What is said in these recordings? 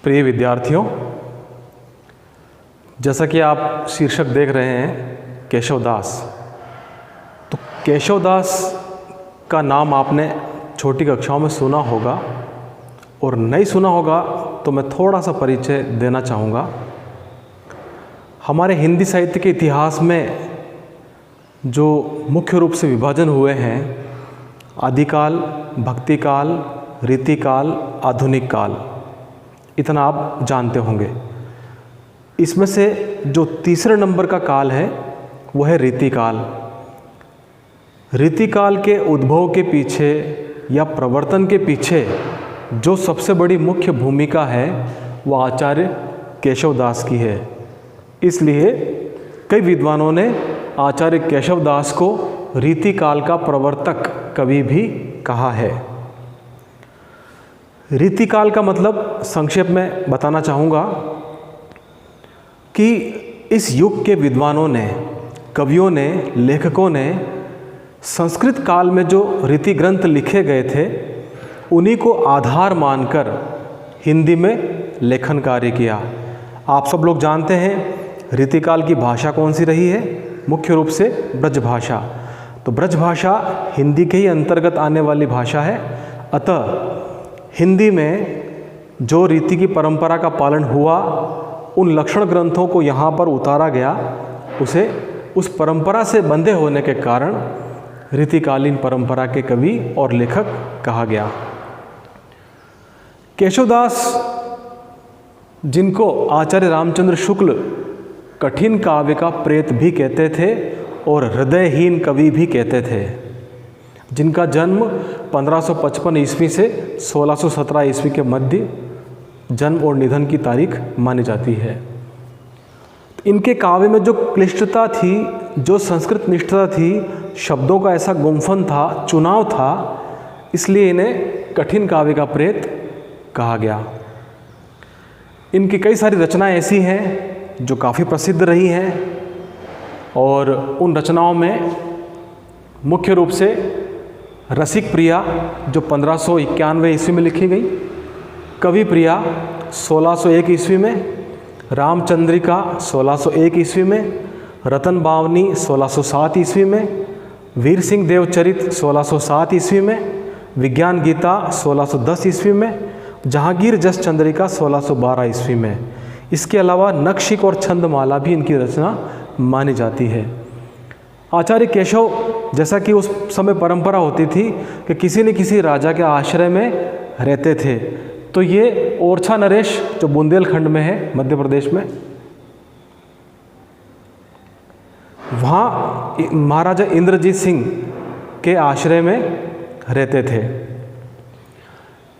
प्रिय विद्यार्थियों, जैसा कि आप शीर्षक देख रहे हैं केशवदास, तो केशवदास का नाम आपने छोटी कक्षाओं में सुना होगा और नहीं सुना होगा तो मैं थोड़ा सा परिचय देना चाहूँगा। हमारे हिंदी साहित्य के इतिहास में जो मुख्य रूप से विभाजन हुए हैं, आदिकाल, भक्तिकाल, रीतिकाल, आधुनिक काल, इतना आप जानते होंगे। इसमें से जो तीसरे नंबर का काल है वो है रीतिकाल। रीतिकाल के उद्भव के पीछे या प्रवर्तन के पीछे जो सबसे बड़ी मुख्य भूमिका है वो आचार्य केशवदास की है। इसलिए कई विद्वानों ने आचार्य केशवदास को रीतिकाल का प्रवर्तक कवि भी कहा है। रीतिकाल का मतलब संक्षेप में बताना चाहूँगा कि इस युग के विद्वानों ने, कवियों ने, लेखकों ने संस्कृत काल में जो रीति ग्रंथ लिखे गए थे उन्हीं को आधार मानकर हिंदी में लेखन कार्य किया। आप सब लोग जानते हैं रीतिकाल की भाषा कौन सी रही है, मुख्य रूप से ब्रज भाषा। तो ब्रज भाषा हिंदी के ही अंतर्गत आने वाली भाषा है। अतः हिंदी में जो रीति की परंपरा का पालन हुआ, उन लक्षण ग्रंथों को यहाँ पर उतारा गया, उसे उस परंपरा से बंधे होने के कारण रीतिकालीन परंपरा के कवि और लेखक कहा गया। केशवदास, जिनको आचार्य रामचंद्र शुक्ल कठिन काव्य का प्रेत भी कहते थे और हृदयहीन कवि भी कहते थे, जिनका जन्म 1555 ईस्वी से 1617 ईस्वी के मध्य जन्म और निधन की तारीख मानी जाती है। इनके काव्य में जो क्लिष्टता थी, जो संस्कृत निष्ठता थी, शब्दों का ऐसा गुंफन था, चुनाव था, इसलिए इन्हें कठिन काव्य का प्रेत कहा गया। इनकी कई सारी रचनाएं ऐसी हैं जो काफ़ी प्रसिद्ध रही हैं और उन रचनाओं में मुख्य रूप से रसिक प्रिया जो 1591 ईस्वी में लिखी गई, कवि प्रिया 1601 ईस्वी में, रामचंद्रिका 1601 ईस्वी में, रतन बावनी 1607 ईस्वी में, वीर सिंह देवचरित 1607 ईस्वी में, विज्ञान गीता 1610 ईस्वी में, जहांगीर जस चंद्रिका 1612 ईस्वी में। इसके अलावा नक्षिक और छंदमाला भी इनकी रचना मानी जाती है। आचार्य केशव, जैसा कि उस समय परंपरा होती थी कि किसी न किसी राजा के आश्रय में रहते थे, तो ये ओरछा नरेश जो बुंदेलखंड में है, मध्य प्रदेश में, वहाँ महाराजा इंद्रजीत सिंह के आश्रय में रहते थे।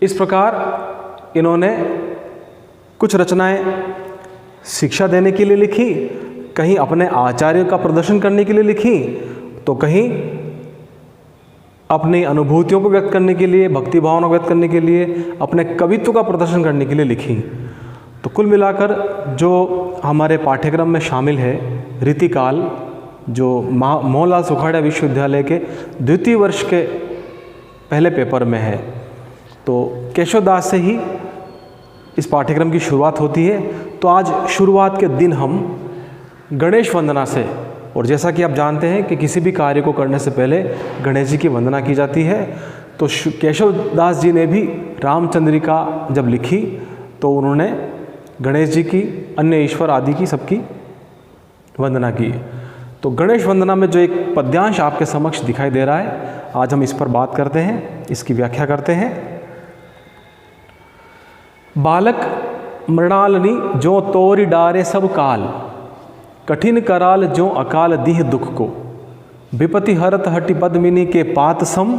इस प्रकार इन्होंने कुछ रचनाएं शिक्षा देने के लिए लिखी, कहीं अपने आचार्य का प्रदर्शन करने के लिए लिखी, तो कहीं अपनी अनुभूतियों को व्यक्त करने के लिए, भक्ति भावना को व्यक्त करने के लिए, अपने कवित्व का प्रदर्शन करने के लिए लिखी। तो कुल मिलाकर जो हमारे पाठ्यक्रम में शामिल है रीतिकाल, जो मोहनलाल सुखाड़िया विश्वविद्यालय के द्वितीय वर्ष के पहले पेपर में है, तो केशवदास से ही इस पाठ्यक्रम की शुरुआत होती है। तो आज शुरुआत के दिन हम गणेश वंदना से, और जैसा कि आप जानते हैं कि किसी भी कार्य को करने से पहले गणेश जी की वंदना की जाती है, तो केशवदास जी ने भी रामचंद्रिका जब लिखी तो उन्होंने गणेश जी की, अन्य ईश्वर आदि की सबकी वंदना की। तो गणेश वंदना में जो एक पद्यांश आपके समक्ष दिखाई दे रहा है, आज हम इस पर बात करते हैं, इसकी व्याख्या करते हैं। बालक मृणालनी जो तोरी डारे सब काल, कठिन कराल जो अकाल दीह दुख को, विपति हरत हटि पद्मिनी के पात सम,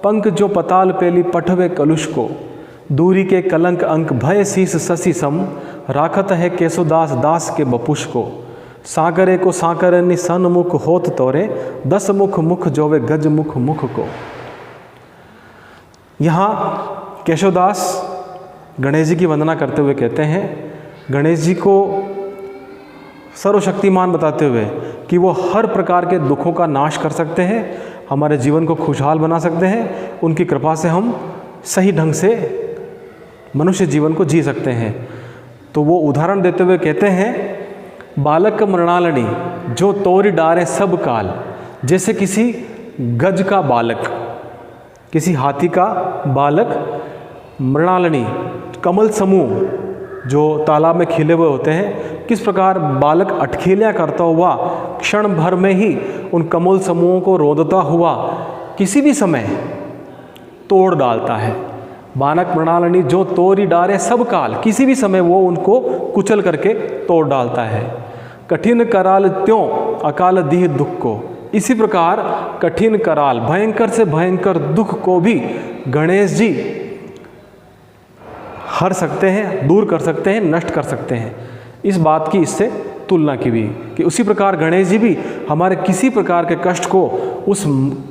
पंक जो पताल पेली पठवे कलुष को, दूरी के कलंक अंक भय शीस शशि सम, राखत है केशवदास दास के बपुष को, सागरे को साकरनी सन्मुख होत तोरे, 10 मुख मुख जोवे गज मुख मुख को। यहाँ केशवदास गणेश जी की वंदना करते हुए कहते हैं, गणेश जी को सर्वशक्तिमान बताते हुए कि वो हर प्रकार के दुखों का नाश कर सकते हैं, हमारे जीवन को खुशहाल बना सकते हैं। उनकी कृपा से हम सही ढंग से मनुष्य जीवन को जी सकते हैं। तो वो उदाहरण देते हुए कहते हैं, बालक मृणालिनी जो तोरी डारे सब काल, जैसे किसी गज का बालक, किसी हाथी का बालक, मृणालिनी कमल समूह जो तालाब में खिले हुए होते हैं, किस प्रकार बालक अटखेलियाँ करता हुआ क्षण भर में ही उन कमल समूहों को रोदता हुआ किसी भी समय तोड़ डालता है। बालक मृणालिनी जो तोरी डारे सब काल, किसी भी समय वो उनको कुचल करके तोड़ डालता है। कठिन कराल त्यों अकाल दीह दुख को, इसी प्रकार कठिन कराल, भयंकर से भयंकर दुख को भी गणेश जी हर सकते हैं, दूर कर सकते हैं, नष्ट कर सकते हैं। इस बात की इससे तुलना की भी कि उसी प्रकार गणेश जी भी हमारे किसी प्रकार के कष्ट को उस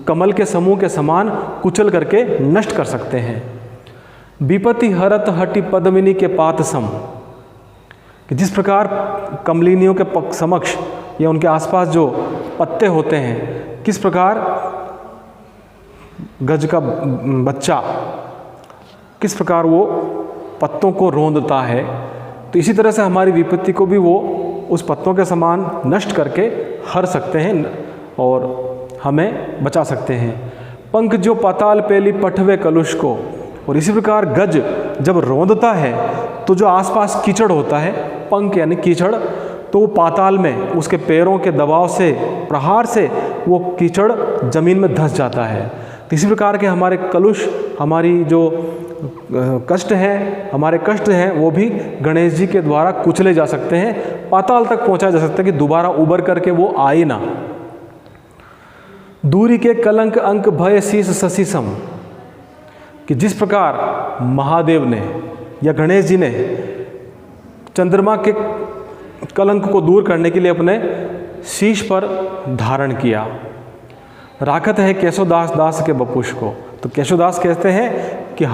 कमल के समूह के समान कुचल करके नष्ट कर सकते हैं। विपत्ति हरत हटि पद्मिनी के पात सम, कि जिस प्रकार कमलिनियों के समक्ष या उनके आसपास जो पत्ते होते हैं, किस प्रकार गज का बच्चा किस प्रकार वो पत्तों को रोंदता है, तो इसी तरह से हमारी विपत्ति को भी वो उस पत्तों के समान नष्ट करके हर सकते हैं और हमें बचा सकते हैं। पंख जो पाताल पेली पठवे कलुष को, और इसी प्रकार गज जब रोंदता है तो जो आसपास कीचड़ होता है, पंख यानी कीचड़, तो वो पाताल में उसके पैरों के दबाव से, प्रहार से वो कीचड़ जमीन में धंस जाता है। तो इसी प्रकार के हमारे कलुष, हमारी जो कष्ट हैं, हमारे कष्ट हैं, वो भी गणेश जी के द्वारा कुचले जा सकते हैं, पाताल तक पहुंचा जा सकता है कि दोबारा उबर करके वो आए ना। दूरी के कलंक अंक भय शीस शशि सम, कि जिस प्रकार महादेव ने या गणेश जी ने चंद्रमा के कलंक को दूर करने के लिए अपने शीश पर धारण किया। राखत है केशवदास दास के बपुष को, तो केशवदास कहते हैं कि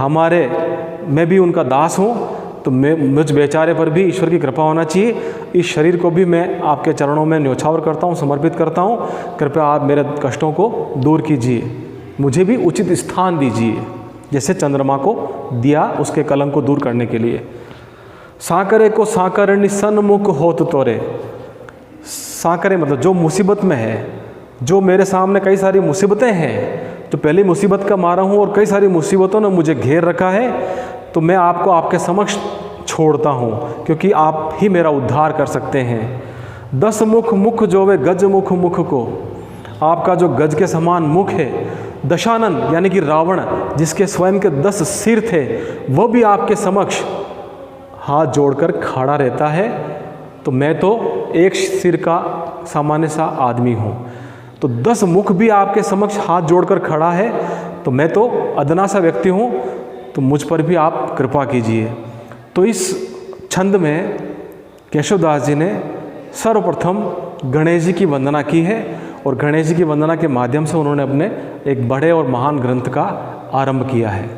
मैं भी उनका दास हूँ, तो मुझ बेचारे पर भी ईश्वर की कृपा होना चाहिए। इस शरीर को भी मैं आपके चरणों में न्योछावर करता हूँ, समर्पित करता हूँ। कृपया आप मेरे कष्टों को दूर कीजिए, मुझे भी उचित स्थान दीजिए, जैसे चंद्रमा को दिया उसके कलंक को दूर करने के लिए। साकरे को साकरणी सन्मुख होत तोरे, साकरे मतलब जो मुसीबत में है, जो मेरे सामने कई सारी मुसीबतें हैं, तो पहली मुसीबत का मारा हूँ और कई सारी मुसीबतों ने मुझे घेर रखा है, तो मैं आपको आपके समक्ष छोड़ता हूँ, क्योंकि आप ही मेरा उद्धार कर सकते हैं। 10 मुख मुख जो वे गज मुख मुख को, आपका जो गज के समान मुख है, दशानन यानी कि रावण जिसके स्वयं के 10 सिर थे, वह भी आपके समक्ष हाथ जोड़कर खड़ा रहता है, तो मैं तो एक सिर का सामान्य सा आदमी हूँ, तो 10 मुख भी आपके समक्ष हाथ जोड़कर खड़ा है, तो मैं तो अदना सा व्यक्ति हूँ, तो मुझ पर भी आप कृपा कीजिए। तो इस छंद में केशवदास जी ने सर्वप्रथम गणेश जी की वंदना की है, और गणेश जी की वंदना के माध्यम से उन्होंने अपने एक बड़े और महान ग्रंथ का आरंभ किया है।